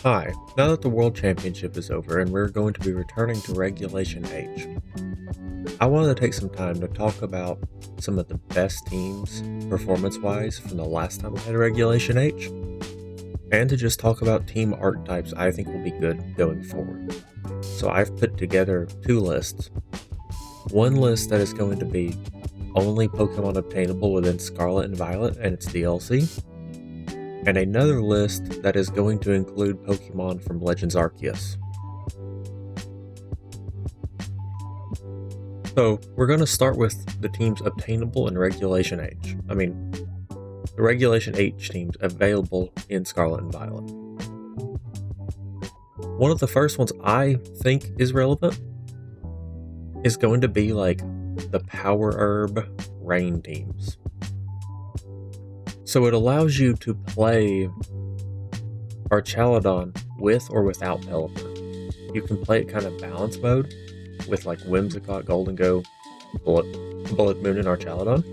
Hi, now that the World Championship is over and we're going to be returning to Regulation H, I wanted to take some time to talk about some of the best teams, performance-wise, from the last time we had Regulation H, and to just talk about team archetypes I think will be good going forward. So I've put together two lists. One list that is going to be only Pokemon obtainable within Scarlet and Violet and its DLC, and another list that is going to include Pokemon from Legends Arceus. So we're going to start with the teams obtainable in Regulation H. The Regulation H teams available in Scarlet and Violet. One of the first ones I think is relevant is going to be like the Power Herb Rain teams. So it allows you to play Archaladon with or without Pelipper. You can play it kind of balance mode with like Whimsicott, Golden Go, Bullet Moon, and Archaladon.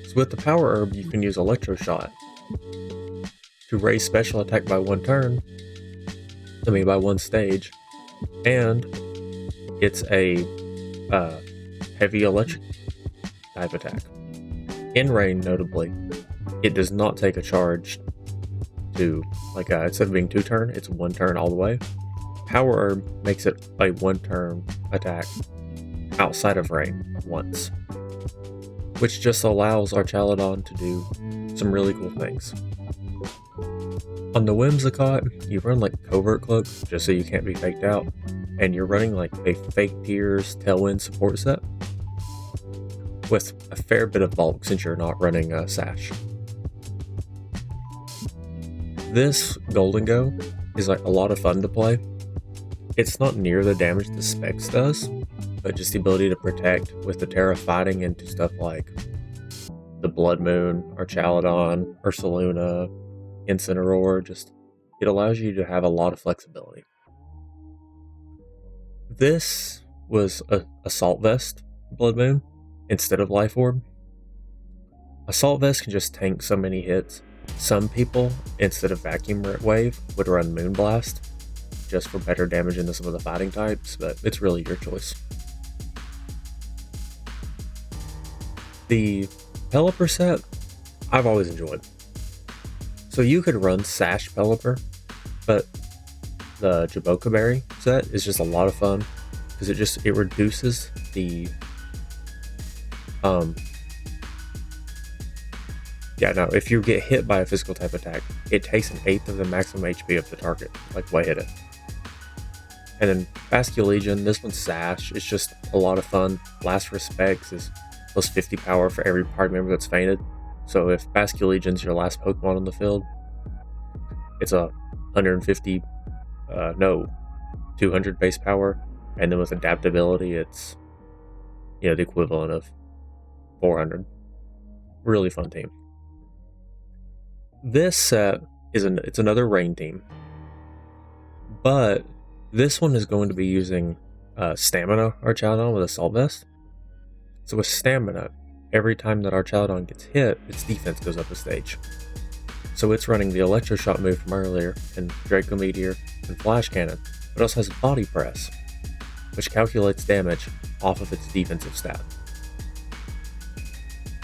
So with the Power Herb, you can use Electro Shot to raise special attack by one stage, and it's a heavy electric type attack. In Rain, notably, it does not take a charge to, instead of being 2 turn, it's 1 turn all the way. Power Herb makes it a 1 turn attack outside of Rain once, which just allows Archaladon to do some really cool things. On the Whimsicott, you run like Covert Cloak just so you can't be faked out, and you're running like a Fake Tears Tailwind support set with a fair bit of bulk since you're not running a Sash. This Golden Go is like a lot of fun to play. It's not near the damage the Specs does, but just the ability to protect with the Terra fighting into stuff like the Blood Moon, Archaladon, Ursaluna, Incineroar, it allows you to have a lot of flexibility. This was a Assault Vest Blood Moon instead of Life Orb. Assault Vest can just tank so many hits. Some people, instead of Vacuum Wave, would run Moonblast just for better damage into some of the fighting types, but it's really your choice. The Pelipper set, I've always enjoyed. So you could run Sash Pelipper, but the Jaboka Berry set is just a lot of fun because it reduces the if you get hit by a physical type attack, it takes 1/8 of the maximum HP of the target, why hit it. And then Basculegion, this one's Sash, it's just a lot of fun. Last Respects is plus 50 power for every party member that's fainted. So if Basculegion's your last Pokemon on the field, it's a 200 base power, and then with adaptability, it's the equivalent of 400. Really fun team. This set it's another Rain team, but this one is going to be using Stamina Archaladon with Assault Vest. So with Stamina, every time that Archaladon gets hit, its defense goes up a stage. So it's running the Electro Shot move from earlier, and Draco Meteor, and Flash Cannon, but also has Body Press, which calculates damage off of its defensive stat.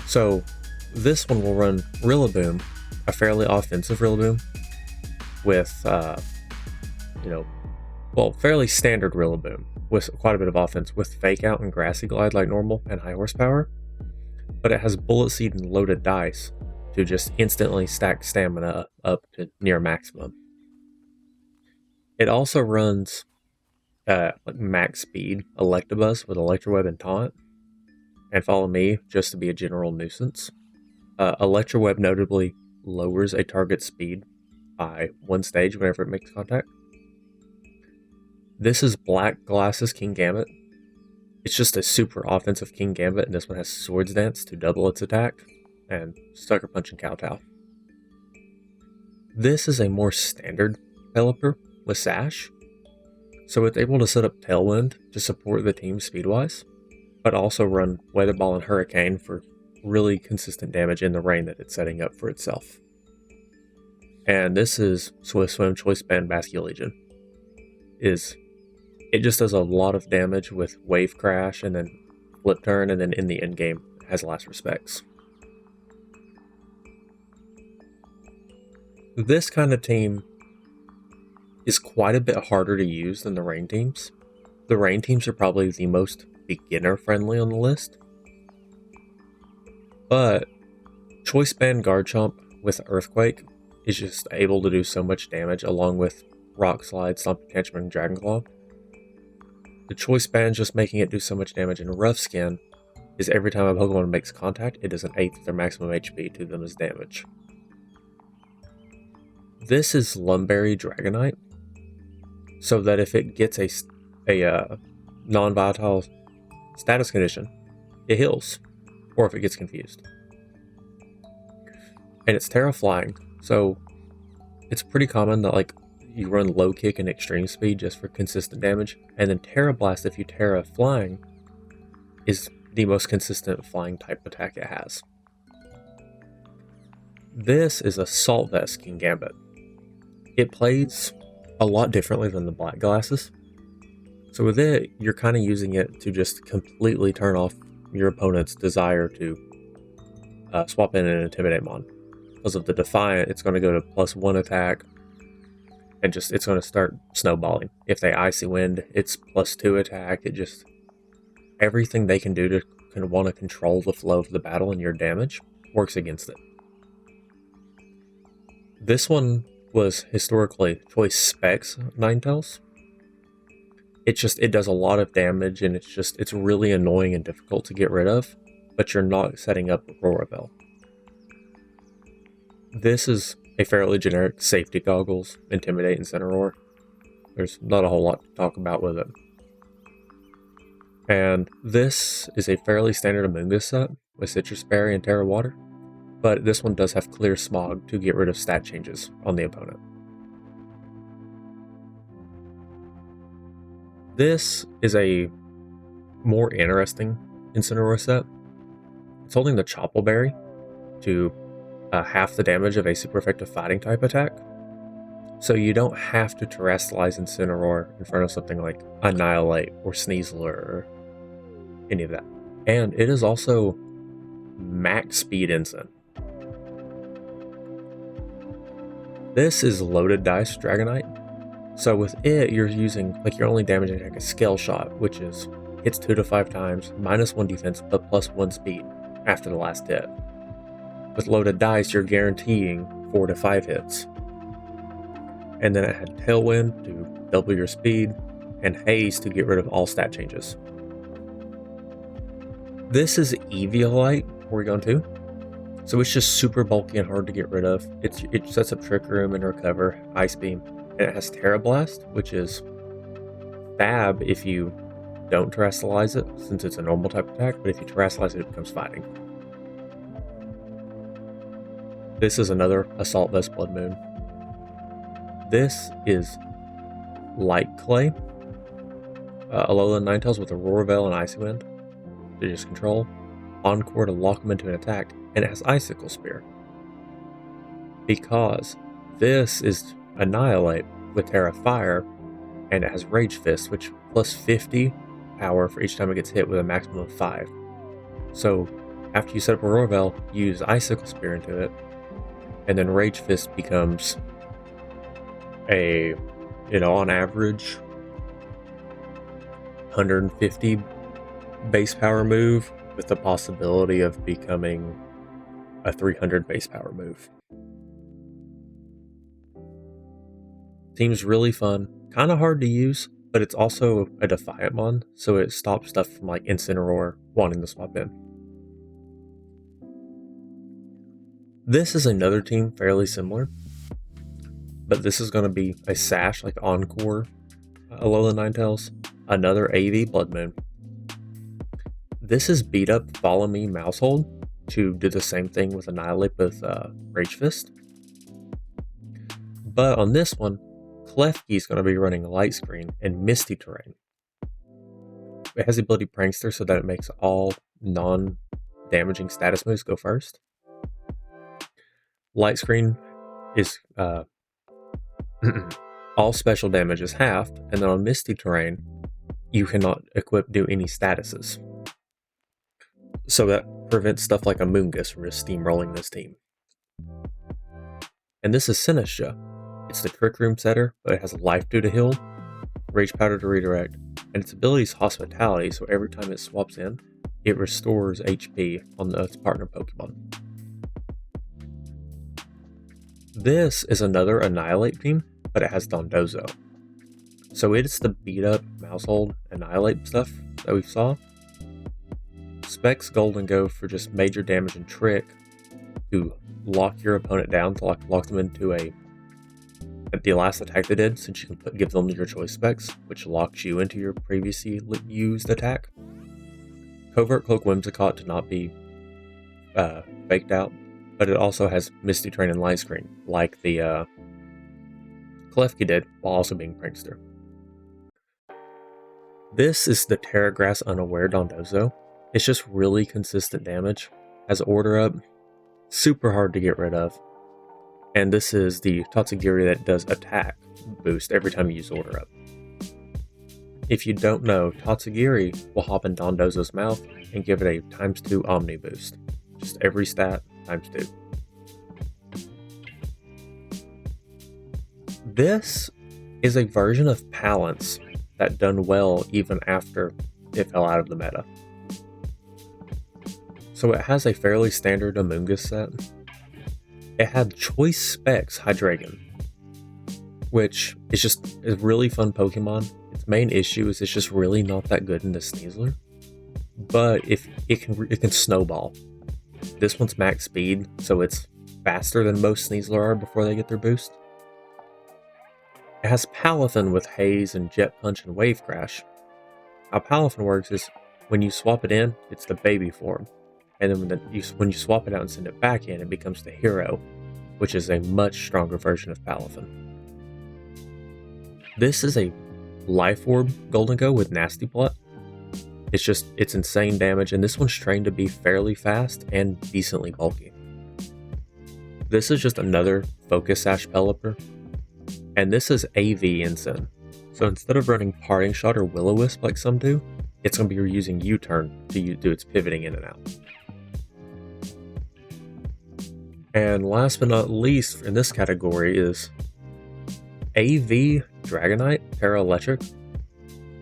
So this one will run Rillaboom, a fairly offensive Rillaboom, with fairly standard Rillaboom with quite a bit of offense, with Fake Out and Grassy Glide like normal and high horsepower, but it has Bullet Seed and Loaded Dice to just instantly stack stamina up to near maximum. It also runs max speed Electabuzz with Electroweb and Taunt, and Follow Me just to be a general nuisance. Electroweb notably lowers a target's speed by 1 stage whenever it makes contact. This is Black Glasses King Gambit. It's just a super offensive King Gambit, and this one has Swords Dance to double its attack, and Sucker Punch and Kowtow. This is a more standard Pelipper with Sash, so it's able to set up Tailwind to support the team speed-wise, but also run Weather Ball and Hurricane for really consistent damage in the rain that it's setting up for itself. And this is Swift Swim Choice Band Bascule Legion. It just does a lot of damage with Wave Crash and then Flip Turn, and then in the end game has Last Respects. This kind of team is quite a bit harder to use than the Rain teams. The Rain teams are probably the most beginner friendly on the list. But Choice Band Garchomp with Earthquake is just able to do so much damage, along with Rock Slide, Stomping Tantrum, and Dragon Claw. The Choice Band just making it do so much damage in Rough Skin is every time a Pokemon makes contact, it does an eighth of their maximum HP to them as damage. This is Lumberry Dragonite, so that if it gets a non-volatile status condition, it heals, or if it gets confused. And it's Terra Flying, so it's pretty common that like you run Low Kick and Extreme Speed just for consistent damage, and then Terra Blast, if you Terra Flying, is the most consistent flying type attack it has. This is Assault Vest King Gambit. It plays a lot differently than the Black Glasses. So with it, you're kind of using it to just completely turn off your opponent's desire to swap in an Intimidate Mon. Because of the Defiant, it's going to go to +1 attack, and just it's going to start snowballing. If they Icy Wind, it's +2 attack. It just, everything they can do to want to control the flow of the battle and your damage works against it. This one was historically Choice Specs Ninetales. It does a lot of damage, and it's really annoying and difficult to get rid of, but you're not setting up Roraville. This is a fairly generic Safety Goggles, Intimidate, and Incineroar. There's not a whole lot to talk about with it. And this is a fairly standard Amoonguss set with Citrus Berry and Terra Water, but this one does have Clear Smog to get rid of stat changes on the opponent. This is a more interesting Incineroar set. It's holding the Chople Berry to half the damage of a super effective fighting type attack. So you don't have to Terrestrialize Incineroar in front of something like Annihilate or Sneasler or any of that. And it is also max speed Incin. This is Loaded Dice Dragonite. So with it, you're using, like, you're only damaging like a Scale Shot, which is hits 2 to 5 times, -1 defense, but +1 speed after the last hit. With Loaded Dice, you're guaranteeing 4 to 5 hits. And then it had Tailwind to double your speed, and Haze to get rid of all stat changes. This is Eviolite Porygon 2. So it's just super bulky and hard to get rid of. It sets up Trick Room and Recover, Ice Beam, and it has Terra Blast, which is fab if you don't Terrestrialize it, since it's a normal type attack, but if you Terrestrialize it, it becomes fighting. This is another Assault Vest Blood Moon. This is Light Clay, Alolan Ninetales with Aurora Veil and Icy Wind to just control, Encore to lock them into an attack, and it has Icicle Spear. Because this is Annihilate with Terra Fire, and it has Rage Fist, which +50 power for each time it gets hit with a maximum of 5. So after you set up Aurora Veil, you use Icicle Spear into it, and then Rage Fist becomes a, on average, 150 base power move with the possibility of becoming a 300 base power move. Seems really fun, kind of hard to use, but it's also a Defiant Mon, so it stops stuff from like Incineroar wanting to swap in. This is another team fairly similar, but this is going to be a Sash, like Encore, Alolan Ninetales, another AV Blood Moon. This is Beat Up Follow Me Mousehold to do the same thing with Annihilate with Rage Fist. But on this one, Klefki is going to be running Light Screen and Misty Terrain. It has the ability Prankster so that it makes all non-damaging status moves go first. Light Screen is all special damage is halved, and then on Misty Terrain, you cannot do any statuses. So that prevents stuff like Amoonguss from just steamrolling this team. And this is Sinistra. It's the Trick Room setter, but it has Life Dew to heal, Rage Powder to redirect, and its ability is Hospitality, so every time it swaps in, it restores HP on its partner Pokemon. This is another Annihilate team, but it has Dondozo. So it's the beat up, Mousehold, Annihilate stuff that we saw. Specs Golden go for just major damage and trick to lock your opponent down, to lock them into the last attack they did, since you can give them your choice specs, which locks you into your previously used attack. Covert Cloak Whimsicott to not be faked out, but it also has Misty Terrain and Light Screen, like the Klefki did, while also being Prankster. This is the Terra Grass Unaware Dondozo. It's just really consistent damage, has Order Up, super hard to get rid of. And this is the Tatsugiri that does attack boost every time you use Order Up. If you don't know, Tatsugiri will hop in Dondozo's mouth and give it a ×2 Omni boost. Just every stat ×2. This is a version of Palance that done well even after it fell out of the meta. So it has a fairly standard Amoonguss set. It had choice specs Hydreigon, which is just a really fun Pokemon. Its main issue is it's just really not that good in the Sneasler. But if it can snowball. This one's max speed, so it's faster than most Sneasler are before they get their boost. It has Palafin with Haze and Jet Punch and Wave Crash. How Palafin works is when you swap it in, it's the baby form. And then when you swap it out and send it back in, it becomes the hero, which is a much stronger version of Palafin. This is a Life Orb Golden Go with Nasty Plot. It's insane damage, and this one's trained to be fairly fast and decently bulky. This is just another Focus Sash Pelipper, and this is AV Ensign. So instead of running Parting Shot or Will-O-Wisp like some do, it's going to be using U-Turn to do its pivoting in and out. And last but not least in this category is AV Dragonite Terra Electric.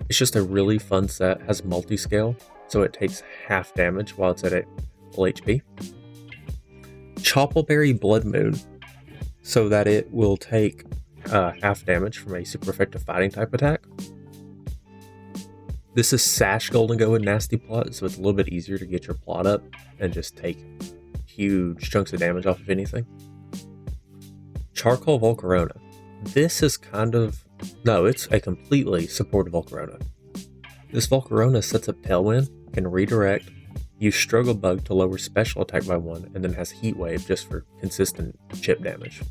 It's just a really fun set, has multi-scale, so it takes half damage while it's at full HP. Choppleberry Blood Moon, so that it will take half damage from a super effective fighting type attack. This is Sash Golden Go with Nasty Plot, so it's a little bit easier to get your plot up and just take huge chunks of damage off of anything. Charcoal Volcarona. This is it's a completely supportive Volcarona. This Volcarona sets up Tailwind, can redirect, use Struggle Bug to lower special attack by 1, and then has Heat Wave just for consistent chip damage.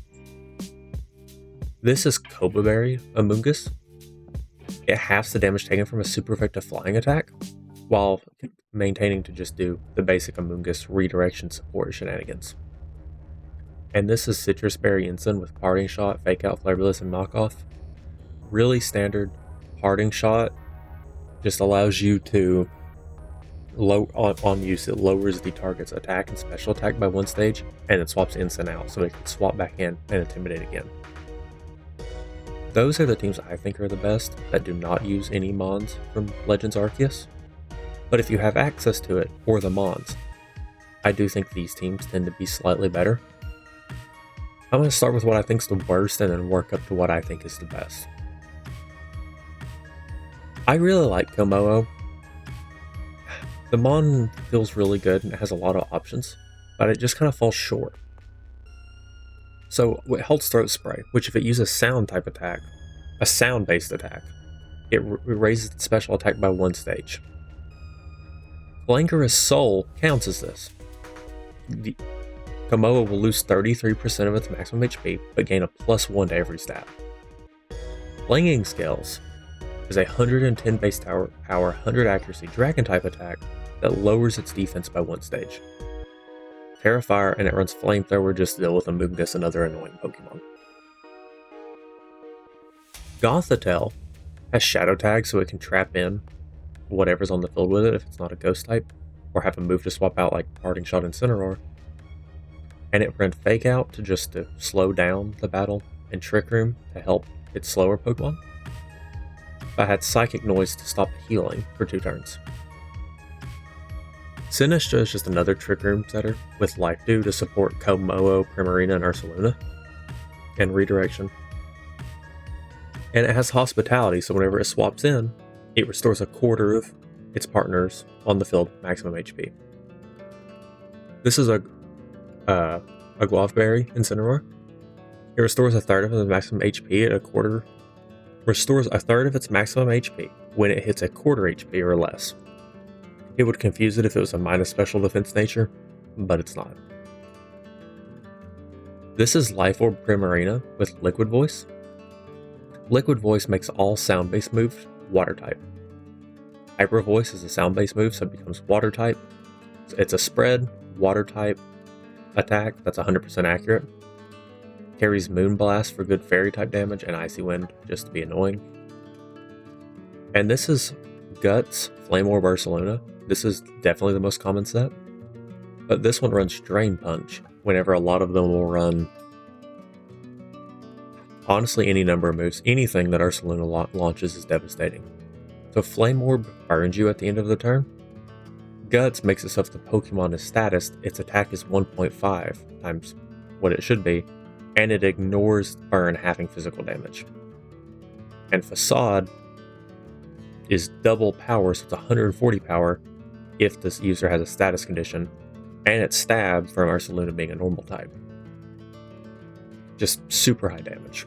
This is Cobaberry Amoonguss. It halves the damage taken from a super effective flying attack, while maintaining to just do the basic Amoonguss redirection support shenanigans. And this is Citrus Berry Ensign with Parting Shot, Fake Out, Flavorless, and Knockoff. Really standard. Parting Shot just allows you to, on use, it lowers the target's attack and special attack by 1 stage, and it swaps Ensign out, so it can swap back in and Intimidate again. Those are the teams I think are the best that do not use any Mons from Legends Arceus. But if you have access to it, or the Mons, I do think these teams tend to be slightly better. I'm going to start with what I think is the worst and then work up to what I think is the best. I really like Komodo. The Mon feels really good and it has a lot of options, but it just kind of falls short. So it holds Throat Spray, which if it uses sound type attack, a sound based attack, it raises its special attack by 1 stage. Flankerous Soul counts as this. Komodo will lose 33% of its maximum HP, but gain a +1 to every stat. Flinging Scales is a 110 base power, 100 accuracy dragon type attack that lowers its defense by 1 stage. Terrafire, and it runs Flamethrower just to deal with Amoonguss and other annoying Pokemon. Gothitelle has Shadow Tag, so it can trap in whatever's on the field with it if it's not a Ghost type, or have a move to swap out like Parting Shot and Incineroar. And it ran Fake Out to slow down the battle, and Trick Room to help its slower Pokemon. I had Psychic Noise to stop the healing for 2 turns. Sinistcha is just another Trick Room setter with Life Dew to support Komodo, Primarina, and Ursaluna, and Redirection. And it has Hospitality, so whenever it swaps in, it restores a quarter of its partners on the field maximum HP. This is a Guavaberry Incineroar. It restores a third of its maximum HP at a quarter. Restores a third of its maximum HP when it hits a quarter HP or less. It would confuse it if it was a minus special defense nature, but it's not. This is Life Orb Primarina with Liquid Voice. Liquid Voice makes all sound-based moves water type. Hyper Voice is a sound-based move, so it becomes water type. It's a spread, water type attack that's 100% accurate. Carries Moonblast for good fairy type damage and Icy Wind just to be annoying. And this is Guts, Flame Orb Ursaluna. This is definitely the most common set. But this one runs Drain Punch whenever a lot of them will run honestly any number of moves. Anything that Ursaluna launches is devastating. So Flame Orb burns you at the end of the turn. Guts makes it so if the Pokemon is status, its attack is 1.5 times what it should be, and it ignores burn having physical damage. And Facade is double power, so it's 140 power if this user has a status condition, and it's Stab from Ursaluna being a normal type. Just super high damage.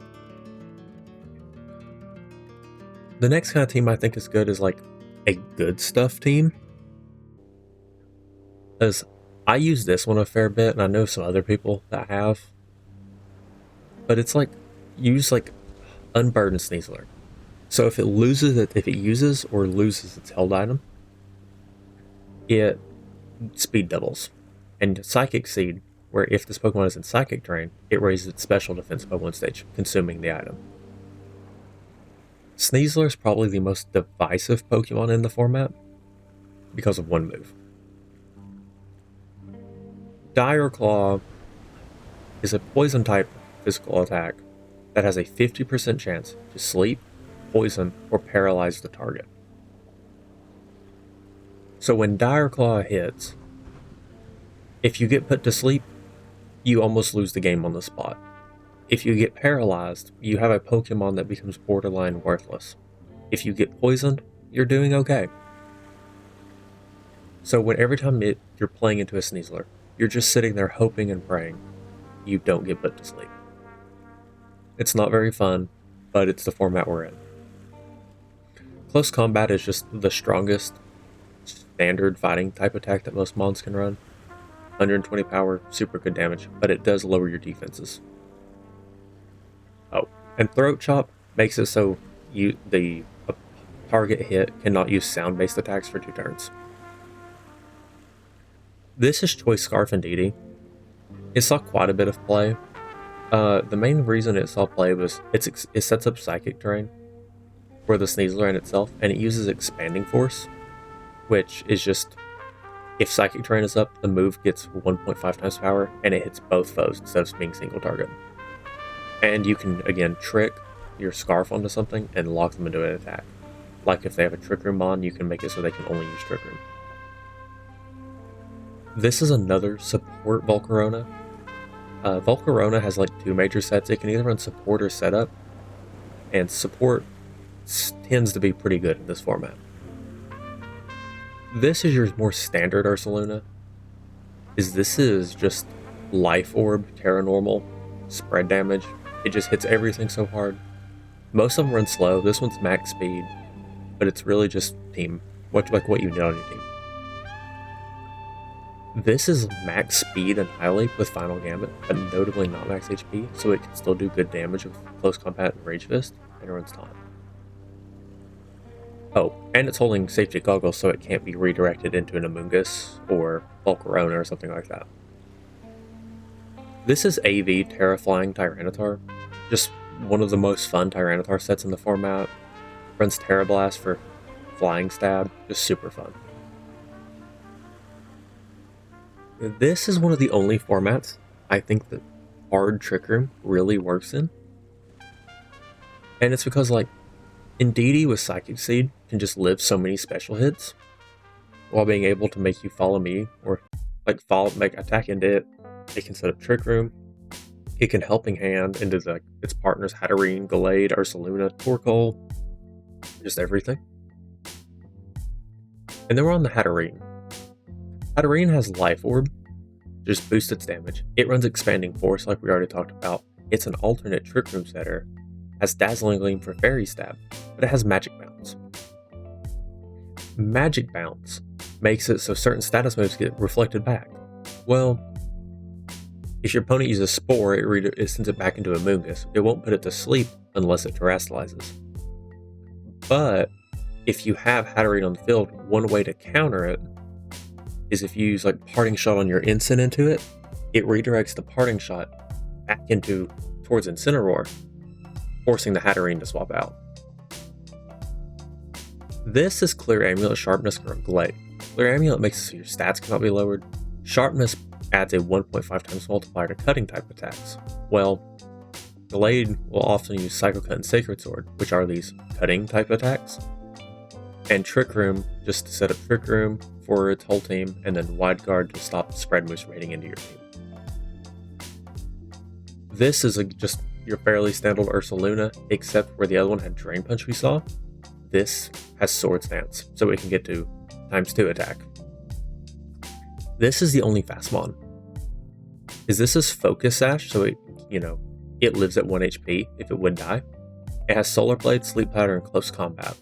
The next kind of team I think is good is like a good stuff team. Because I use this one a fair bit, and I know some other people that have. But it's like, use like Unburdened Sneasler. So if it uses or loses its held item, it speed doubles. And Psychic Seed, where if this Pokemon is in Psychic Terrain, it raises its special defense by 1 stage, consuming the item. Sneasler is probably the most divisive Pokemon in the format because of one move. Dire Claw is a poison type physical attack that has a 50% chance to sleep, poison, or paralyze the target. So when Dire Claw hits, if you get put to sleep, you almost lose the game on the spot. If you get paralyzed, you have a Pokemon that becomes borderline worthless. If you get poisoned, you're doing okay. So every time you're playing into a Sneasler, you're just sitting there hoping and praying you don't get put to sleep. It's not very fun, but it's the format we're in. Close Combat is just the strongest standard fighting type attack that most mons can run. 120 power, super good damage, but it does lower your defenses. Oh, and Throat Chop makes it so the target hit cannot use sound-based attacks for 2 turns. This is Choice Scarf and DD. It saw quite a bit of play. The main reason it saw play was it sets up Psychic Terrain for the Sneasler in itself, and it uses Expanding Force, which is just, if Psychic Terrain is up, the move gets 1.5 times power, and it hits both foes instead of being single target. And you can, again, trick your Scarf onto something and lock them into an attack. Like if they have a Trick Room on, you can make it so they can only use Trick Room. This is another support Volcarona. Volcarona has like 2 major sets. It can either run support or setup, and support tends to be pretty good in this format. This is your more standard Ursaluna. This is just Life Orb, Terra Normal, spread damage. It just hits everything so hard. Most of them run slow. This one's max speed, but it's really just team. What you need on your team. This is max speed and high leap with Final Gambit, but notably not max HP, so it can still do good damage with Close Combat and Rage Fist, and it runs taunt. Oh, and it's holding Safety Goggles, so it can't be redirected into an Amoonguss or Volcarona or something like that. This is AV Terraflying Tyranitar, just one of the most fun Tyranitar sets in the format. Runs Terra Blast for Flying Stab, just super fun. This is one of the only formats I think that hard Trick Room really works in. And it's because, like, Indeedee with Psychic Seed can just live so many special hits while being able to make you follow me, or like make attack into it. It can set up Trick Room. It can Helping Hand into its partners Hatterene, Gallade, Ursaluna, Torkoal, just everything. And then we're on the Hatterene. Hatterene has Life Orb, just boosts its damage. It runs Expanding Force like we already talked about. It's an alternate Trick Room setter. Has Dazzling Gleam for Fairy Stab, but it has Magic Bounce. Magic Bounce makes it so certain status moves get reflected back. Well, if your opponent uses Spore, it sends it back into a Moongus. It won't put it to sleep unless it terastallizes. But if you have Hatterene on the field, one way to counter it is if you use like Parting Shot on your Incin into it, it redirects the Parting Shot back towards Incineroar, forcing the Hatterene to swap out. This is Clear Amulet Sharpness for Glade. Clear Amulet makes it so your stats cannot be lowered. Sharpness adds a 1.5 times multiplier to cutting type attacks. Well, Glade will often use Psycho Cut and Sacred Sword, which are these cutting type attacks. And Trick Room just to set up Trick Room for its whole team, and then Wide Guard to stop spread moves raiding into your team. This is just your fairly standard Ursaluna, except where the other one had Drain Punch we saw. This has Sword Stance, so it can get to ×2 attack. This is the only fast mon. This is Focus Sash, so it lives at 1 HP if it would die. It has Solar Blade, Sleep Powder, and Close Combat.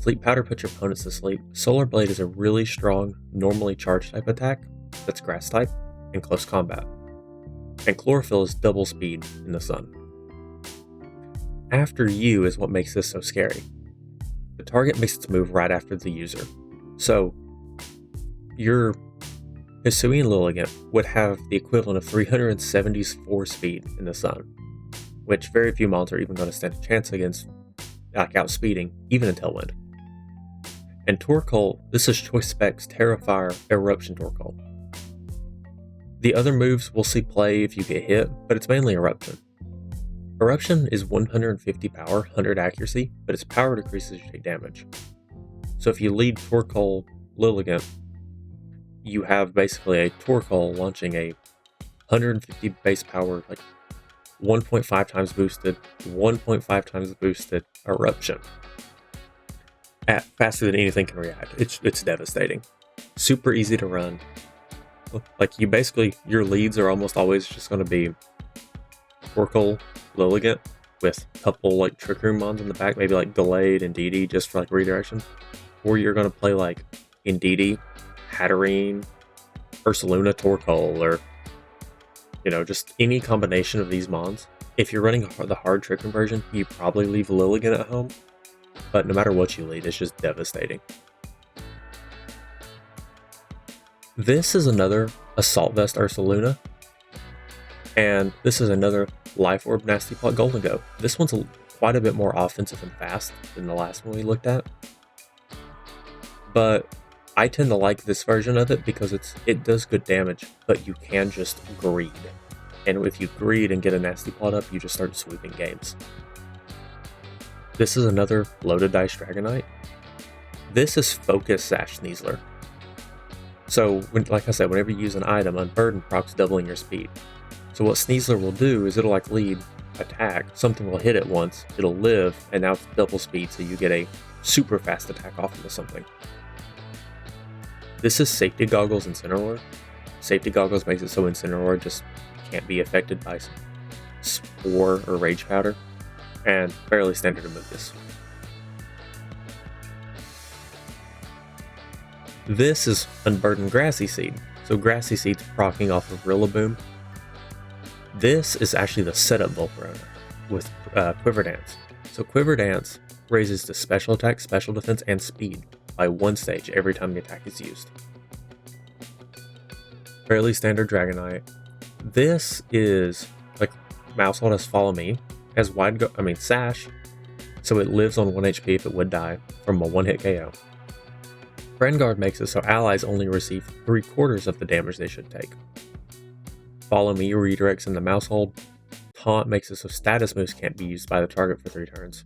Sleep Powder puts your opponents to sleep. Solar Blade is a really strong, normally charged type attack that's Grass type, and Close Combat. And Chlorophyll is double speed in the sun. After you is what makes this so scary. The target makes its move right after the user. So, your Hisuian Lilligant would have the equivalent of 374 speed in the sun, which very few mons are even going to stand a chance against, like outspeeding, even in Tailwind. And Torkoal, this is Choice Specs Terrafire Eruption Torkoal. The other moves will see play if you get hit, but it's mainly Eruption. Eruption is 150 power, 100 accuracy, but its power decreases as you take damage. So if you lead Torkoal Lilligant, you have basically a Torkoal launching a 150 base power, like 1.5 times boosted, 1.5 times boosted Eruption. Faster than anything can react. It's devastating. Super easy to run. Like your leads are almost always just going to be Torkoal Lilligant with a couple like Trick Room mons in the back, maybe like Gallade and Indeedee just for like redirection. Or you're going to play like Indeedee, Hatterene, Ursaluna, Torkoal, or just any combination of these mons. If you're running the hard Trick Room version, you probably leave Lilligant at home, but no matter what you lead, it's just devastating. This is another Assault Vest Ursaluna, and this is another Life Orb Nasty Plot Golden Go. This one's quite a bit more offensive and fast than the last one we looked at, but I tend to like this version of it because it does good damage, but you can just greed. And if you greed and get a Nasty Plot up, you just start sweeping games. This is another Loaded Dice Dragonite. This is Focus Sash Sneasler. So, like I said, whenever you use an item, Unburden procs doubling your speed. So what Sneasler will do is it'll lead attack, something will hit it once, it'll live, and now it's double speed, so you get a super fast attack off into something. This is Safety Goggles Incineroar. Safety Goggles makes it so Incineroar just can't be affected by Spore or Rage Powder, and fairly standard to move this. This is Unburdened Grassy Seed. So Grassy Seed's proccing off of Rillaboom. This is actually the setup Volcarona with Quiver Dance. So Quiver Dance raises the special attack, special defense, and speed by 1 stage every time the attack is used. Fairly standard Dragonite. This is like Mousehold has Follow Me, has Sash, so it lives on 1 HP if it would die from a 1-hit KO. Friend Guard makes it so allies only receive 3/4 of the damage they should take. Follow Me redirects into Mousehold. Taunt makes it so status moves can't be used by the target for 3 turns.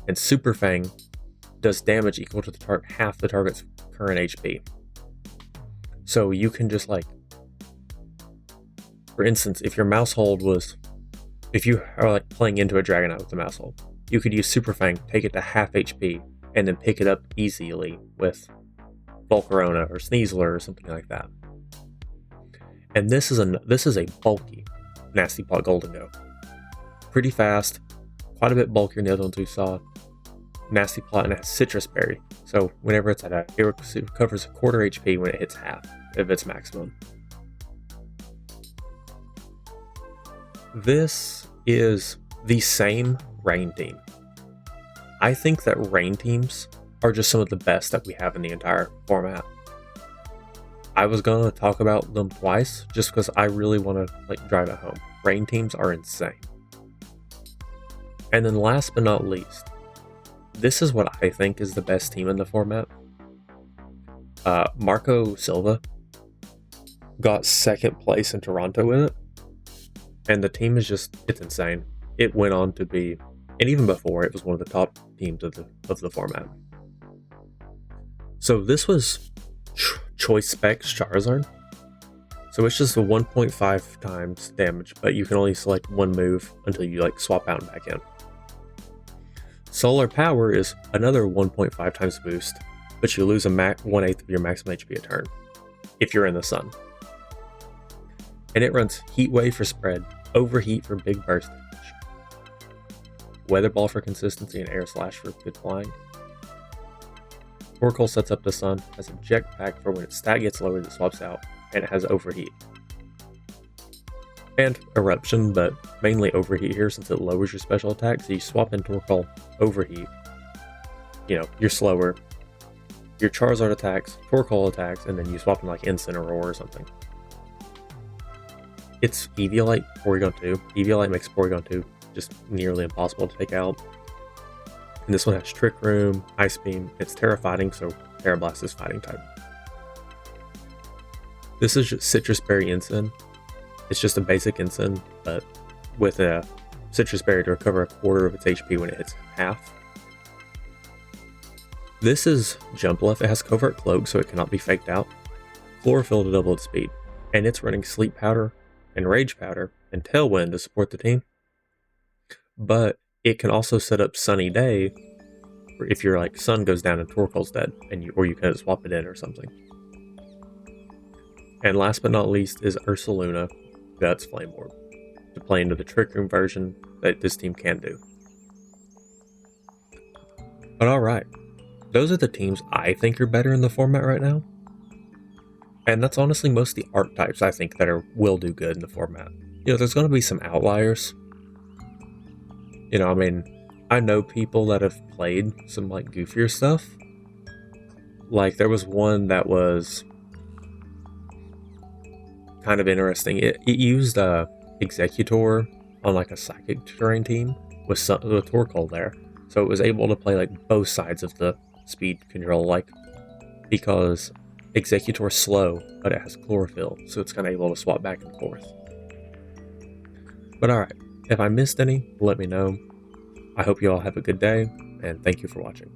And Super Fang does damage equal to half the target's current HP. So you can just for instance, if your if you are playing into a Dragonite with the Mousehold, you could use Super Fang, take it to half HP, and then pick it up easily with Volcarona or Sneasler or something like that. And this is a bulky Nasty Plot Goldengo. Pretty fast, quite a bit bulkier than the other ones we saw. Nasty Plot, and it has Citrus Berry, so whenever it's at it recovers 1/4 HP when it hits half of its maximum. This is the same Rain team. I think that Rain teams are just some of the best that we have in the entire format. I was going to talk about them twice just because I really want to drive it home. Rain teams are insane. And then last but not least, this is what I think is the best team in the format. Marco Silva got 2nd place in Toronto with it. And the team is it's insane. It went on to be, and even before, it was one of the top teams of the format. So this was Choice Specs Charizard. So it's just a 1.5 times damage, but you can only select one move until you swap out and back in. Solar Power is another 1.5 times boost, but you lose 1/8 of your maximum HP a turn if you're in the sun. And it runs Heat Wave for spread, Overheat for big burst damage, Weather Ball for consistency, and Air Slash for good flying. Torkoal sets up the sun, has a Jetpack for when its stat gets lowered it swaps out, and it has Overheat. And Eruption, but mainly Overheat here since it lowers your special attack, so you swap in Torkoal, Overheat. You're slower. Your Charizard attacks, Torkoal attacks, and then you swap in Incineroar or something. It's Eviolite, Porygon 2. Eviolite makes Porygon 2 just nearly impossible to take out. And this one has Trick Room, Ice Beam. It's Terra Fighting, so Terra Blast is Fighting type. This is just Citrus Berry Ensign. It's just a basic Ensign, but with a Citrus Berry to recover 1/4 of its HP when it hits half. This is Jumpluff. It has Covert Cloak, so it cannot be faked out. Chlorophyll to double its speed. And it's running Sleep Powder and Rage Powder and Tailwind to support the team. But it can also set up Sunny Day if your sun goes down and Torkoal's dead, or you can swap it in or something. And last but not least is Ursaluna, Guts Flame Orb, to play into the Trick Room version that this team can do. But alright, those are the teams I think are better in the format right now. And that's honestly most of the archetypes I think that will do good in the format. There's going to be some outliers. I know people that have played some goofier stuff. There was one that was kind of interesting. It used Executor on a Psychic Terrain team with Torkoal there. So it was able to play both sides of the speed control, because Executor's slow, but it has Chlorophyll, so it's kind of able to swap back and forth. But alright, if I missed any, let me know. I hope you all have a good day, and thank you for watching.